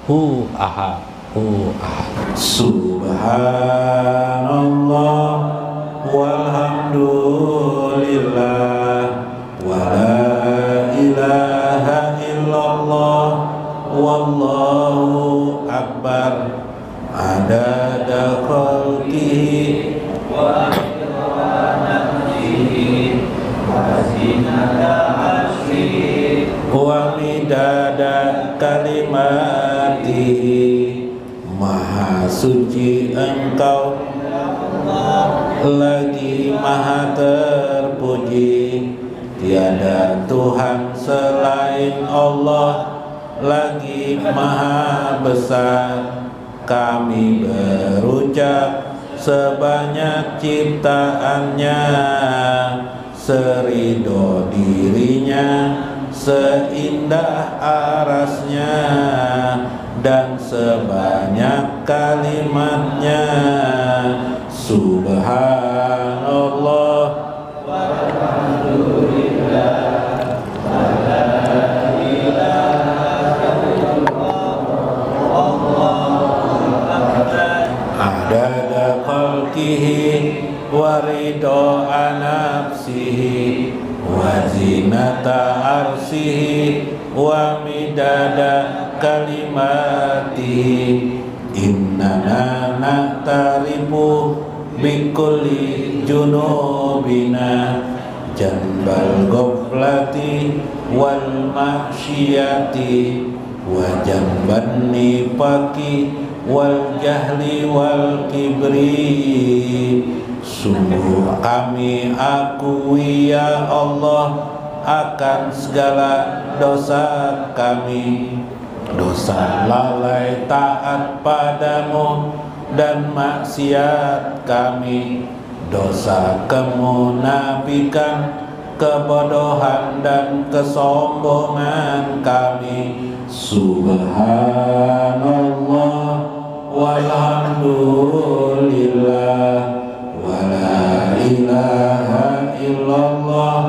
ahad, ahad. Subhanallah walhamdulillah wa la ilaha illallah wallahu akbar adada khalqihi wa nafsihi wa zinata arsyihi wa midada kalimatihi. Maha suci Engkau, lagi maha terpuji, tiada Tuhan selain Allah, lagi maha besar. Kami berucap sebanyak ciptaannya, seridho dirinya, seindah arasnya, dan sebanyak kalimatnya. Subhanallah walhamdulillah wa la ilaha illallah wallahu akbar adada khalqihi wa ridha nafsihi wa zinata arsihi wa midada kalimatihi. Innana na'tarifu bikulli junubina janbal ghaflati wal mahsyiyati wa janban nifaqi wal jahli wal kibri. Sungguh kami akui ya Allah akan segala dosa kami, dosa lalai taat padamu dan maksiat kami, dosa kemunafikan, kebodohan dan kesombongan kami. Subhanallah walhamdulillah wa la ilaha illallah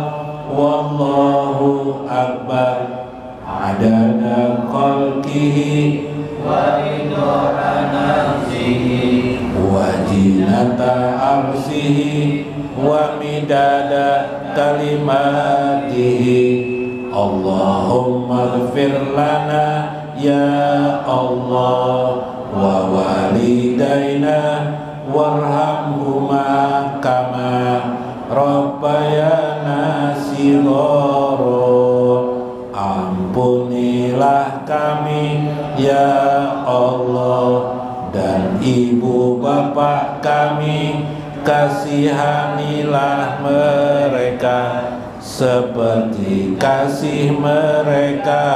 wallahu akbar adada khalqihi wa ridha nafsihi wa zinata arsihi wa midada kalimatihi. Allahumma ighfir lana ya Allah wa walidaina warhamhuma kama rabbayana shighara. Ampunilah kami ya Allah dan ibu bapak kami, kasihanilah mereka seperti kasih mereka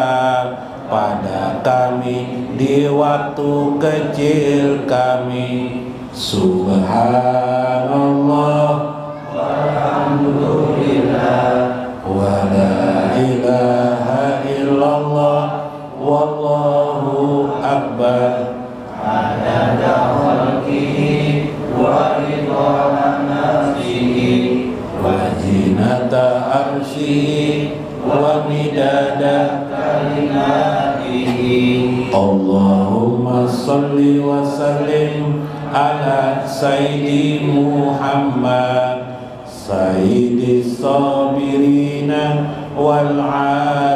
pada kami di waktu kecil kami. Subhanallah walhamdulillah wa la ilaha illallah wallahu akbar adada khalqihi wa ridha nafsihi wa zinata arsyihi wa midada kalimatihi. Allahumma salli wa sallim ala Sayyidi Muhammad Sayyidis sabirina wal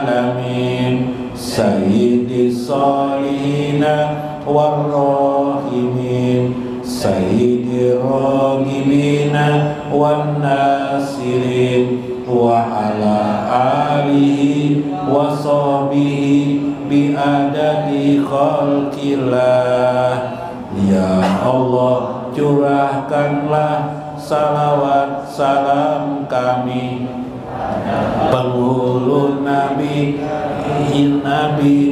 alamin Sayyidis salihina wal rahimin Sayyidir ragibina wan nasirin wa ala alihi wa sahbihi bi adadi khalqillah. Ya Allah, curahkanlah salawat salam kami penghulu Nabi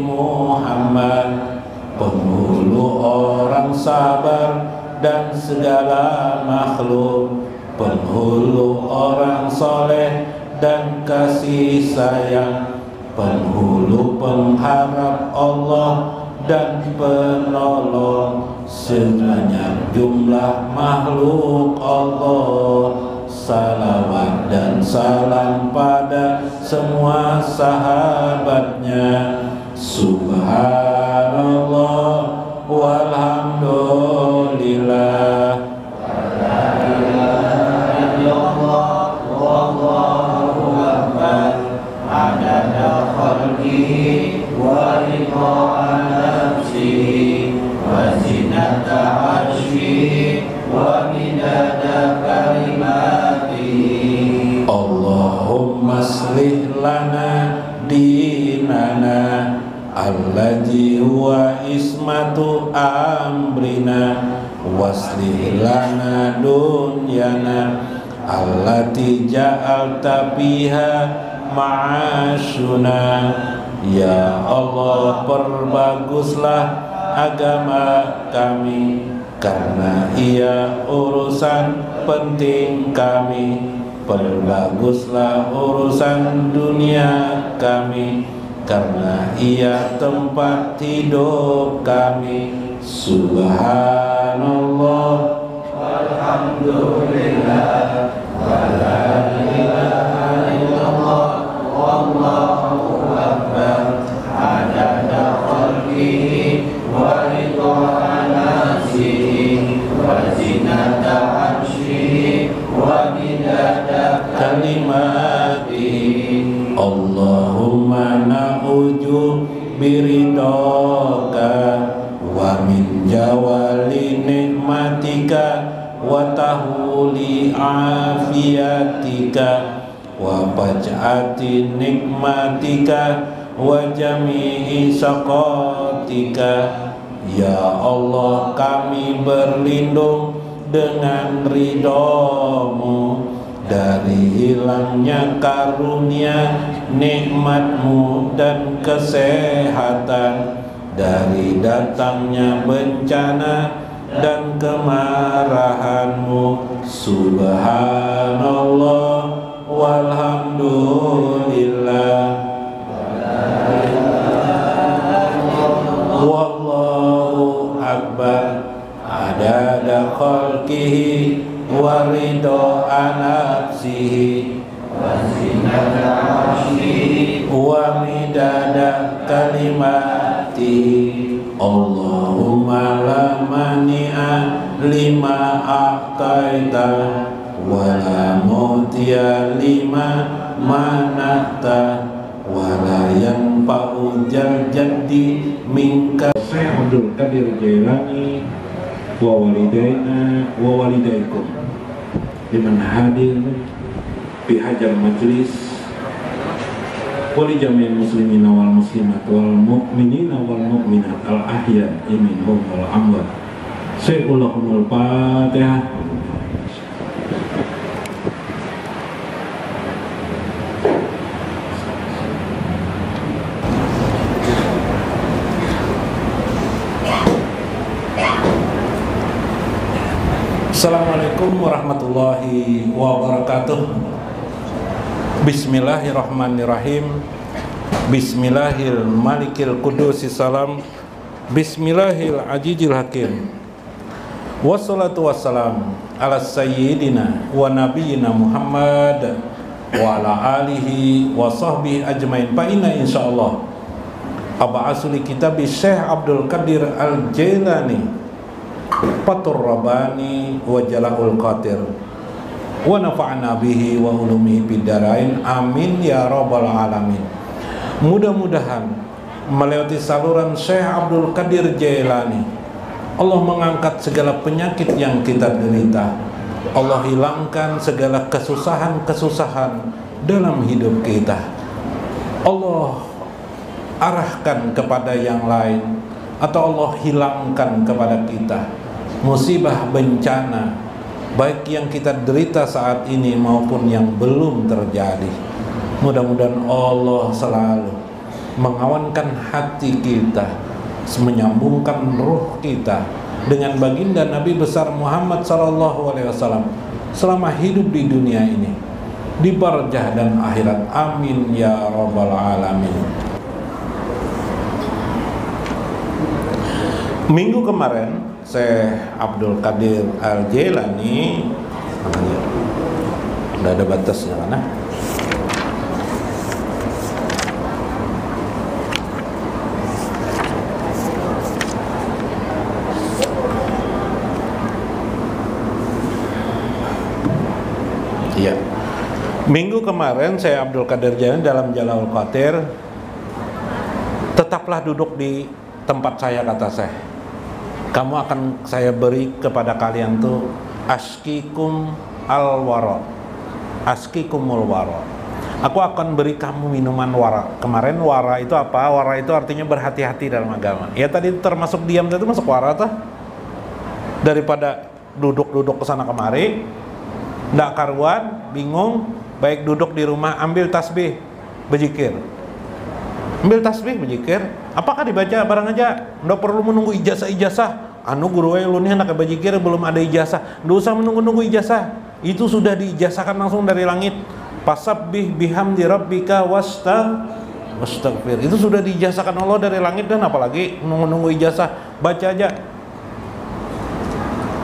Muhammad, penghulu orang sabar dan segala makhluk, penghulu orang soleh dan kasih sayang, penghulu pengharap Allah dan penolong sebanyak jumlah makhluk Allah. Salawat dan salam pada semua sahabatnya. Subhanallah huwa ismatu amrina waslih lana dunyana allati ja'alta biha ma'asyuna. Ya Allah, perbaguslah agama kami, karena ia urusan penting kami. Perbaguslah urusan dunia kami, karena ia tempat hidup kami. Subhanallah walhamdulillah wa la ilaha illallah wallahu akbar adada khalqihi wa ridha nafsihi wa zinata arsyihi wa midada kalimatihi. Allahumma na'udzu biridhaka wa min jawali nikmatika wa tahuli afiatika wa faj'ati nikmatika wa jami'i saqatika. Ya Allah, kami berlindung dengan ridhamu dari hilangnya karunia nikmatmu dan kesehatan, dari datangnya bencana dan kemarahanmu. Subhanallah walhamdulillah wallahu akbar adada khalqihi wa ridha nafsihi wa zinata arsyihi wa midada kalimatihi. Allahumma la mani'a lima a'taita wa la mu'tiya lima mana'ta wa la yanfa'u jal jaddi minka. Syekh Abdul Qadir Jailani wa walidaina wa walidaikum liman hadir fi hajar majlis wali jami'il muslimina wal muslimat wal mu'minina wal mu'minat al ahya minhum wal amwat. Syekhul Fatihah. Assalamualaikum warahmatullahi wabarakatuh. Bismillahirrahmanirrahim. Bismillahil malikil qudusis salam. Bismillahil ajijil hakim. Wassalatu wassalam ala sayyidina wa nabiyyina Muhammad wa ala alihi wa sahbihi ajmain. Fa inna insyaallah aba'asuli kitabi Syekh Abdul Qadir Al-Jailani Fatur Rabbani wa Jala'ul Qadir wa nafa'na bihi wa ulumihi bidarain amin ya rabbal alamin. Mudah-mudahan melewati saluran Syekh Abdul Qadir Jailani, Allah mengangkat segala penyakit yang kita derita. Allah hilangkan segala kesusahan-kesusahan dalam hidup kita. Allah arahkan kepada yang lain, atau Allah hilangkan kepada kita musibah bencana, baik yang kita derita saat ini maupun yang belum terjadi. Mudah-mudahan Allah selalu mengawankan hati kita, menyambungkan ruh kita dengan baginda Nabi besar Muhammad SAW selama hidup di dunia ini, di barzah dan akhirat. Amin ya rabbal alamin. Minggu kemarin Syekh Abdul Qadir Al-Jailani, udah ada batasnya kan? Iya. Minggu kemarin Syekh Abdul Qadir Jailani dalam Jala'ul Qadir, tetaplah duduk di tempat saya, kata Syekh. Kamu akan saya beri kepada kalian tuh askikum al-wara, askikumul wara. Aku akan beri kamu minuman wara. Kemarin wara itu apa? Wara itu artinya berhati-hati dalam agama. Ya tadi itu termasuk diam, itu masuk wara tuh. Daripada duduk-duduk kesana kemari, ndak karuan, bingung, baik duduk di rumah, ambil tasbih, berzikir. Ambil tasbih, berzikir. Apakah dibaca barang aja? Ndak perlu menunggu ijazah-ijazah. Anu guru lu nih anak berzikir belum ada ijazah. Ndak usah menunggu-nunggu ijazah. Itu sudah diijazahkan langsung dari langit. Fasabbih bihamdi rabbika wastaghfir. Itu sudah diijazahkan Allah dari langit, dan apalagi nunggu-nunggu ijazah, baca aja.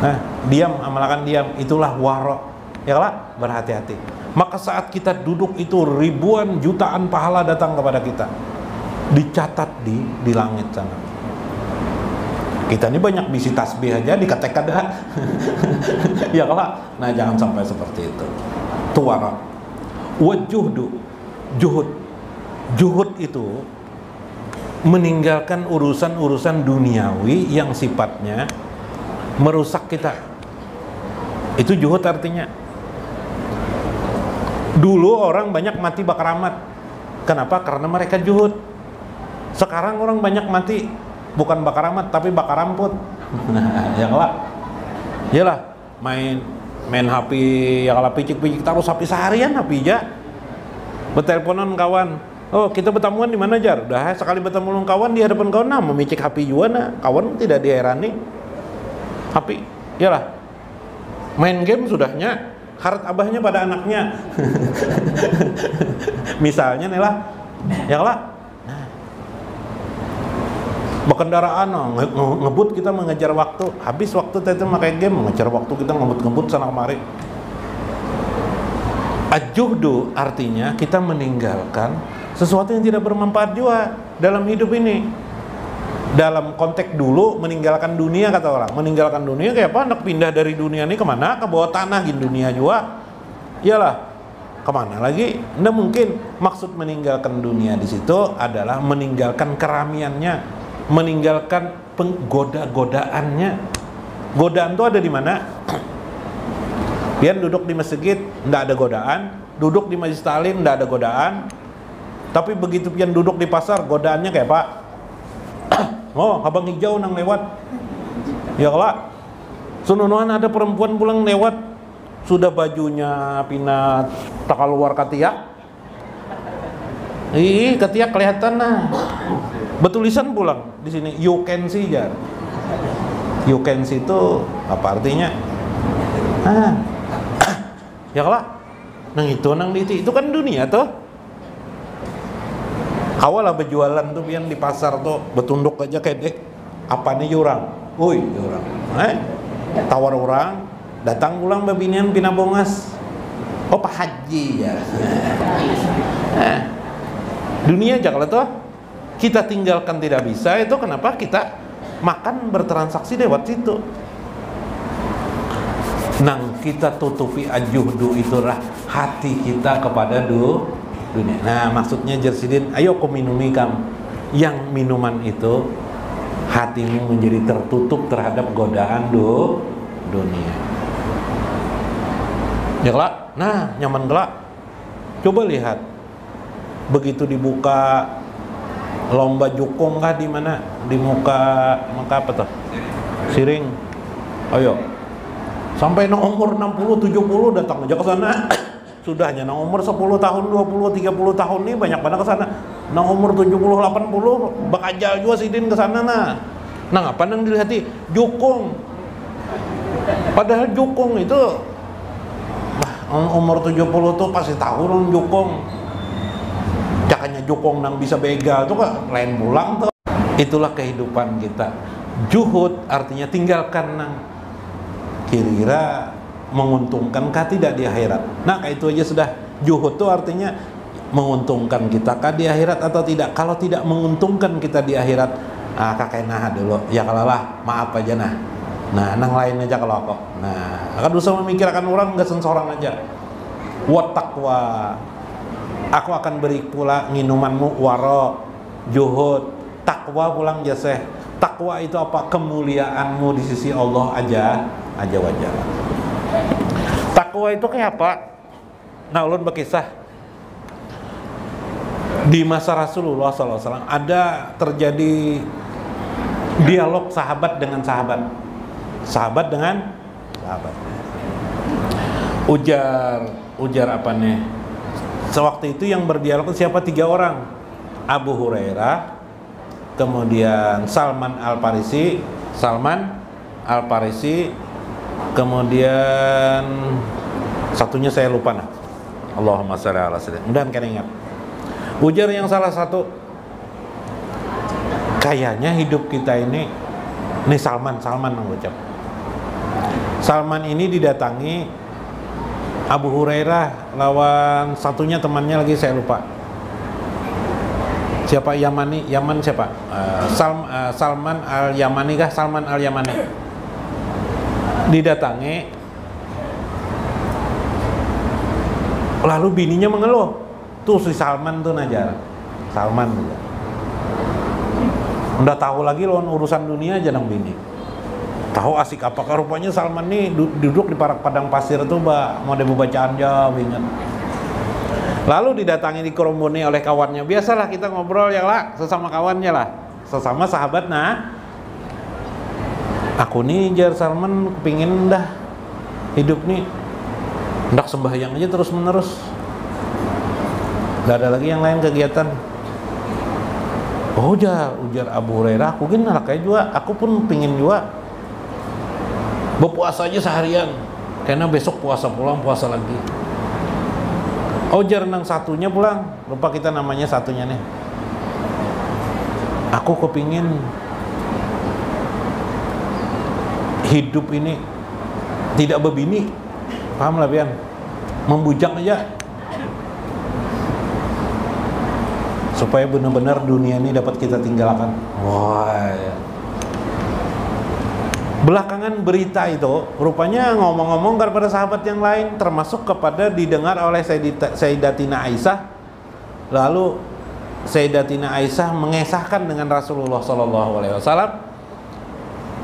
Nah, diam, amalkan diam, itulah wara. Ya lah, berhati-hati. Maka saat kita duduk itu ribuan jutaan pahala datang kepada kita. Dicatat di langit sana. Kita ini banyak bisi tasbih aja diketek ada. Ya lah. Nah, jangan sampai seperti itu. Itu wara. Wajuhdu, juhud itu meninggalkan urusan-urusan duniawi yang sifatnya merusak kita. Itu juhud artinya. Dulu orang banyak mati bakar amat. Kenapa? Karena mereka juhud. Sekarang orang banyak mati bukan bakar amat tapi bakar ramput. Yalah, main HP, ya kalau picik-picik taruh HP seharian HP aja. Berteleponan kawan. Oh, kita bertemuan di mana, Jar? Udah sekali bertemu kawan di hadapan kawan, nah memicik HP juga nah. Kawan tidak diherani. HP, iyalah. Main game sudahnya, harat abahnya pada anaknya. Misalnya nih lah. Ya lah. Nah. Berkendaraan, ngebut kita mengejar waktu. Habis waktu kita pakai game, mengejar waktu kita ngebut-ngebut sana kemari. Ajuhdu artinya kita meninggalkan sesuatu yang tidak bermanfaat juga dalam hidup ini. Dalam konteks dulu meninggalkan dunia, kata orang. Meninggalkan dunia kayak apa? Anak pindah dari dunia ini kemana? Ke bawah tanah di dunia juga. Iyalah, kemana lagi? Nggak mungkin. Maksud meninggalkan dunia di situ adalah meninggalkan keramiannya, meninggalkan godaannya. Godaan itu ada di mana? Dia duduk di masjid, nggak ada godaan. Duduk di majelis taklim, nggak ada godaan. Tapi begitu pian duduk di pasar, godaannya kayak apa? Oh, abang hijau nang lewat. Ya lah. Sununuan ada perempuan pulang lewat, sudah bajunya pinat tak keluar ketiak. Ketiak kelihatan nah. Betulisan pulang di sini, you can see ya. You can see itu apa artinya? Ya lah. Nang itu nang itu kan dunia tuh. Awalah berjualan tuh yang di pasar tuh betunduk aja kayak dek. Apa nih orang? Orang. Tawar orang, datang pulang babinian pina bongas. Oh, Pak Haji ya. Dunia aja kalau tuh kita tinggalkan tidak bisa, itu kenapa kita makan bertransaksi lewat situ. Nang kita tutupi ajuhdu itulah hati kita kepada dunia. Nah, maksudnya Jersidin, ayo kau minumi kam. Yang minuman itu hatimu menjadi tertutup terhadap godaan dunia. Ya kelak. Nah, nyaman kelak. Coba lihat. Begitu dibuka lomba jukung kah di mana? Di muka apa tuh? Siring. Ayo. Sampai umur 60 70 datang aja ke sana. Sudahnya nang umur 10 tahun, 20, 30 tahun nih banyak banget ke sana. Nang umur 70, 80 bakajal juga sidin ke sana nah. Nang apa nang dilihati? Jukung. Padahal jukung itu umur 70 tuh pasti tahu nang jukung. Jakanya jukung nang bisa begal tuh kan lain pulang tuh. Itulah kehidupan kita. Juhud artinya tinggalkan nang. Kira-kira menguntungkankah tidak di akhirat? Nah, kayak itu aja sudah. Juhud itu artinya menguntungkan kita kah di akhirat atau tidak. Kalau tidak menguntungkan kita di akhirat, kakek nah dulu. Ya kalau lah, maaf aja nah. Nah, nang lain aja kalau kok. Nah, akan usah memikirkan orang, nggak sensorang aja. Wat taqwa. Aku akan beri pula minumanmu waro, juhud, takwa pulang jaseh. Takwa itu apa? Kemuliaanmu di sisi Allah aja wajar. Takwa itu kayak apa? Nah, ulun berkisah di masa Rasulullah SAW ada terjadi dialog sahabat dengan sahabat, sahabat dengan sahabat. Ujar apa nih? Sewaktu itu yang berdialog siapa? 3 orang. Abu Hurairah, kemudian Salman Al-Farisi, kemudian satunya saya lupa nah. Allahumma shalli ala sayyidina. Mudah-mudahan kalian ingat. Ujar yang salah satu, kayaknya hidup kita ini Salman mengucap. Salman ini didatangi Abu Hurairah lawan satunya temannya lagi saya lupa. Siapa? Yaman siapa? Salman Al-Yamani kah? Salman Al-Yamani didatangi, lalu bininya mengeluh. Tuh si Salman tuh najar. Salman juga. Udah tahu lagi lawan urusan dunia aja nang bini. Tahu asik apakah rupanya Salman nih duduk di padang pasir tuh mau ada bacaan jauh ingat. Lalu didatangi dikeromboni oleh kawannya. Biasalah kita ngobrol ya lah, sesama kawannya lah, sesama sahabat. Nah, aku nih jar Salman kepingin dah hidup nih hendak sembahyang aja terus menerus, gak ada lagi yang lain kegiatan. Oh ujar Abu Hurairah, aku gini kayak juga, aku pun pingin juga berpuasa aja seharian, karena besok puasa lagi. Oh jar nang satunya pulang, lupa kita namanya satunya nih, aku kepingin hidup ini tidak berbini, paham lah Bian, membujang aja supaya benar-benar dunia ini dapat kita tinggalkan. Wah, ya. Belakangan berita itu rupanya ngomong-ngomong kepada sahabat yang lain, termasuk kepada didengar oleh Sayyidatina Aisyah. Lalu Sayyidatina Aisyah mengesahkan dengan Rasulullah SAW.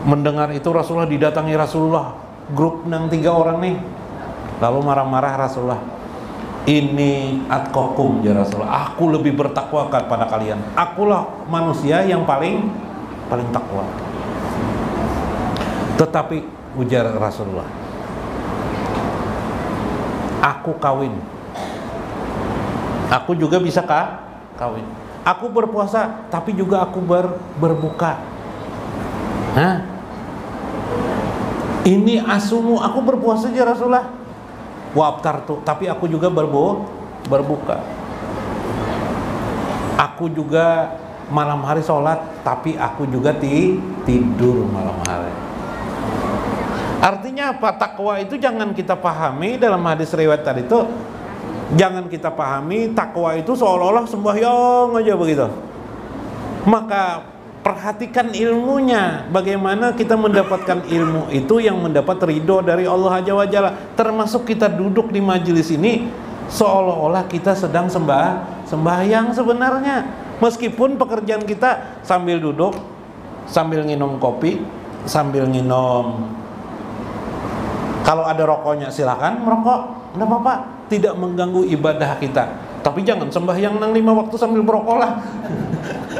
Mendengar itu Rasulullah didatangi Rasulullah, grup nang 3 orang nih. Lalu marah-marah Rasulullah. Ini atqakum ya Rasulullah, aku lebih bertakwa kepada kalian. Akulah manusia yang paling takwa. Tetapi ujar Rasulullah, aku kawin, aku juga bisa kawin. Aku berpuasa, tapi juga aku berbuka. Nah, ini asumu, aku berpuasa aja Rasulullah. Wabtar tuh, tapi aku juga berbuka. Aku juga malam hari sholat, tapi aku juga tidur malam hari. Artinya apa? Takwa itu jangan kita pahami dalam hadis riwayat tadi itu, jangan kita pahami takwa itu seolah-olah sembahyang aja begitu. Maka perhatikan ilmunya, bagaimana kita mendapatkan ilmu itu yang mendapat ridho dari Allah Azza wa Jalla. Termasuk kita duduk di majelis ini seolah-olah kita sedang sembahyang sebenarnya, meskipun pekerjaan kita sambil duduk, sambil minum kopi, sambil minum, kalau ada rokoknya silakan merokok, enggak apa-apa, tidak mengganggu ibadah kita. Tapi jangan sembahyang nang 5 waktu sambil merokok lah.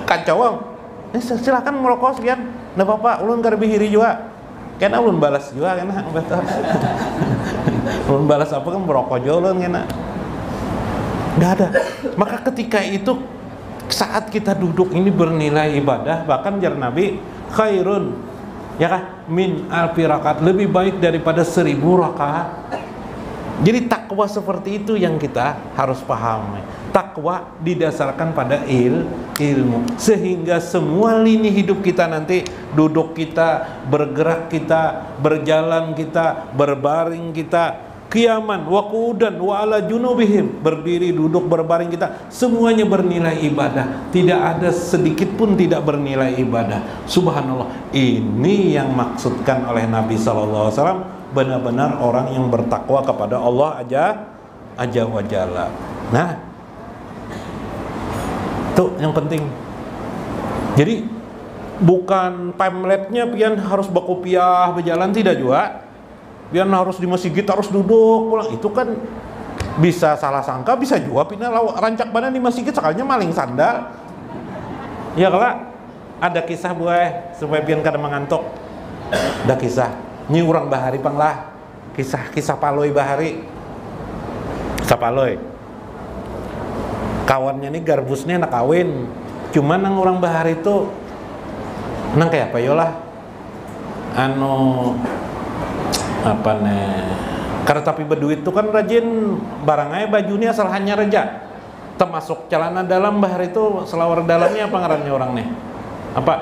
Kacau. Silakan merokok sekian, enggak apa-apa, ulun karbihiri juga. Kena ulun balas juga kena betul. Ulun balas apa kan merokok juga ulun kena. Enggak ada. Maka ketika itu saat kita duduk ini bernilai ibadah, bahkan jar Nabi khairun ya kah min alfi rakaat, lebih baik daripada 1000 rakaat. Jadi takwa seperti itu yang kita harus pahami. Takwa didasarkan pada ilmu, sehingga semua lini hidup kita nanti, duduk kita, bergerak kita, berjalan kita, berbaring kita, qiyaman wa qu'udan wa ala junubihim, berdiri, duduk, berbaring kita, semuanya bernilai ibadah. Tidak ada sedikit pun tidak bernilai ibadah. Subhanallah. Ini yang maksudkan oleh Nabi sallallahu alaihi wasallam, benar-benar orang yang bertakwa kepada Allah Azza wa Jalla. Nah, itu yang penting. Jadi bukan pamletnya pian harus bakopiah berjalan, tidak juga. Pian harus di masjid harus duduk pulang, itu kan Bisa salah sangka, bisa juga pindah rancak badan di masjid sekalinya maling sandal. Ya kalau ada kisah buah supaya pian kada mengantuk. Ada kisah. Ini orang bahari panglah. Kisah Paloi bahari. Kisah Paloi. Kawannya nih garbusnya nak kawin. Cuman nang orang bahari itu nang kayak apa yolah. Apa nih? Karena tapi berduit itu kan rajin barangnya bajunya asal hanya reja. Termasuk celana dalam bahar itu selawar dalamnya apa ngarannya orang nih? Apa?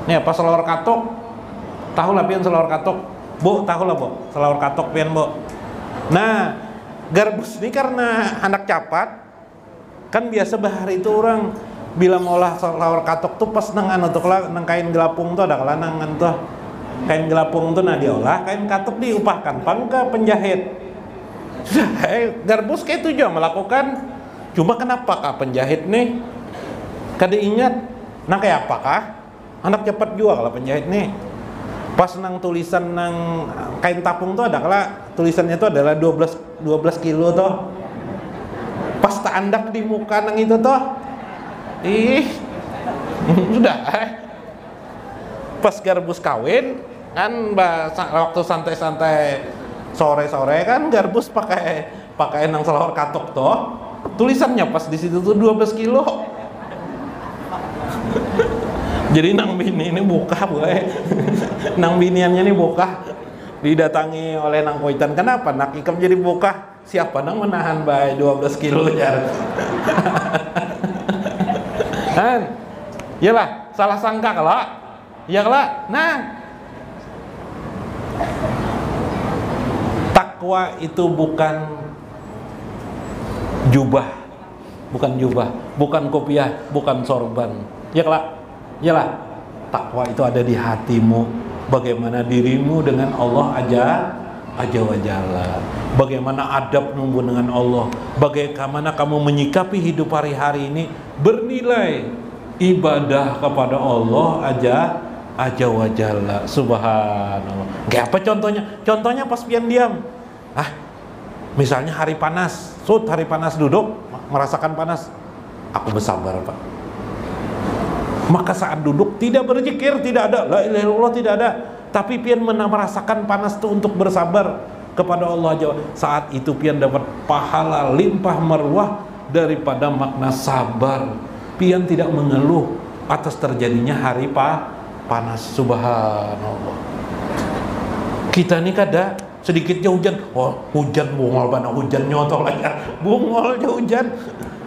Nih apa selawar katok? Tahu lah pian selawar katok? Bu, tahu lah bu, selawar katok pian bu. Nah, garbus ini karena anak capat, kan biasa bahar itu orang bila ngolah selawar katok tuh pas nang tuh nang kain gelapung tuh ada kelanangan tuh. Kain gelapung itu nah diolah, kain katuk diupahkan pangka penjahit. Garbus kayak itu juga melakukan. Cuma kenapa kah penjahit nih kada ingat nah kayak apakah anak cepat juga kalau penjahit nih pas nang tulisan nang kain tapung tuh ada kala tulisannya itu adalah 12 kilo tuh pas tak andak di muka nang itu tuh sudah pas garbus kawin kan waktu santai-santai sore-sore kan garbus pakai nang selawar katok toh tulisannya pas di situ tuh 12 kilo. Jadi nang bini ini buka boleh nang biniannya ini buka didatangi oleh nang koitan. Kenapa nak ikam jadi buka? Siapa nang menahan bay 12 kilo jar. Kan iyalah salah sangka kalau ya kalau nah takwa itu bukan jubah, bukan kopiah, bukan sorban. Ya kelak, iyalah. Takwa itu ada di hatimu. Bagaimana dirimu dengan Allah aja wajalla. Bagaimana adabmu dengan Allah. Bagaimana kamu menyikapi hidup hari-hari ini bernilai ibadah kepada Allah aja wajalla. Subhanallah. Kayak apa contohnya? Contohnya pas pian diam. Misalnya hari panas, hari panas duduk, merasakan panas, aku bersabar Pak. Maka saat duduk tidak berzikir, tidak ada, la ilaha illallah tidak ada. Tapi pian merasakan panas itu untuk bersabar kepada Allah aja. Saat itu pian dapat pahala limpah marwah daripada makna sabar. Pian tidak mengeluh atas terjadinya hari panas. Subhanallah. Kita ini kada sedikitnya hujan, hujan bungol bana hujan nyotol aja, bungol aja hujan,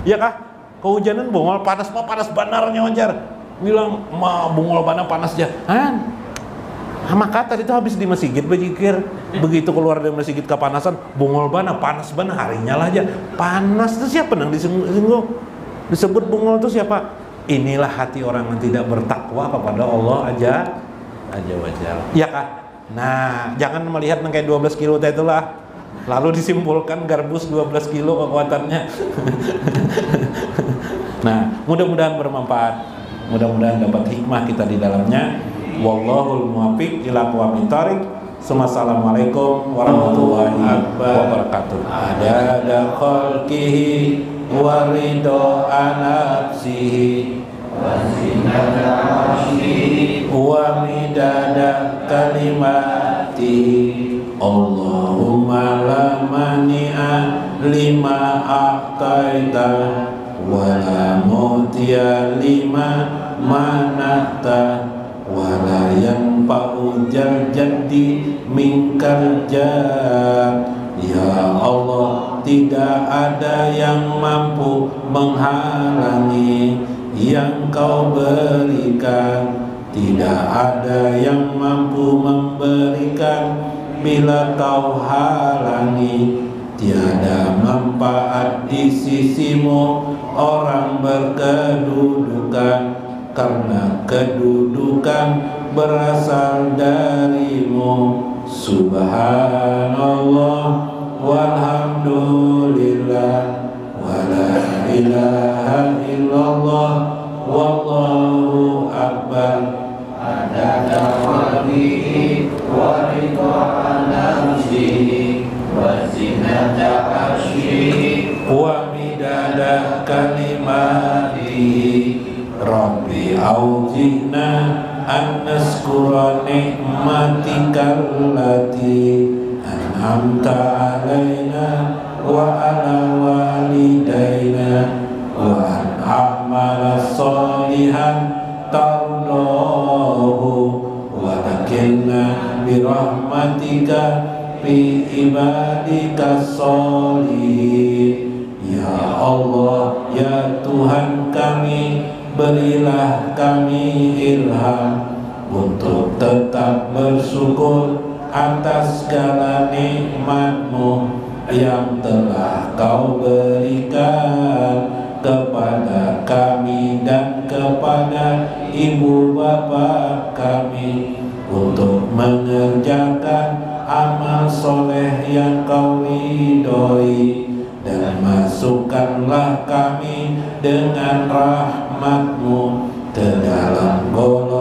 ya kah? Kehujanan bungol panas banarnya wajar, bilang bungol bana panas aja, maka tadi itu habis di masjid berzikir, begitu keluar dari masjid kepanasan, bungol bana panas bana harinya lah aja, panas itu siapa nang disebut bungol itu siapa? Inilah hati orang yang tidak bertakwa kepada Allah aja wajar, ya kah? Nah, jangan melihat kayak 12 kilo itulah lalu disimpulkan garbus 12 kilo kekuatannya. Nah, mudah-mudahan bermanfaat. Mudah-mudahan dapat hikmah kita di dalamnya. Wallahul muwaffiq ila aqwamit thoriq. Assalamualaikum warahmatullahi wabarakatuh. Ada khalqihi wa ridha nafsihi wa midada kalimati Allahumma la mani'a lima a'taita wa la mu'tiya lima mana'ta wa la yanfa'u jaddi minkal jad. Ya Allah, tidak ada yang mampu menghalangi yang Kau berikan, tidak ada yang mampu memberikan bila Kau halangi. Tiada manfaat di sisimu orang berkedudukan, karena kedudukan berasal darimu. Subhanallah walhamdulillah wa la ilaha illallah wallahu akbar. Adada khalqihi wa ridha nafsihi wa zinata arsyihi an naskura nikmatikal lati an'amta alaina wa ala walidaina wa an a'mala sholihan tardahu wa takilna birahmatika fi ibadika sholihin. Ya Allah, ya Tuhan kami, berilah kami ilham untuk tetap bersyukur atas segala nikmat-Mu yang telah Kau berikan kepada kami dan kepada ibu bapa kami untuk mengerjakan amal soleh yang Kau ridhoi, dan masukkanlah kami dengan rahmat-Mu ke dalam golongan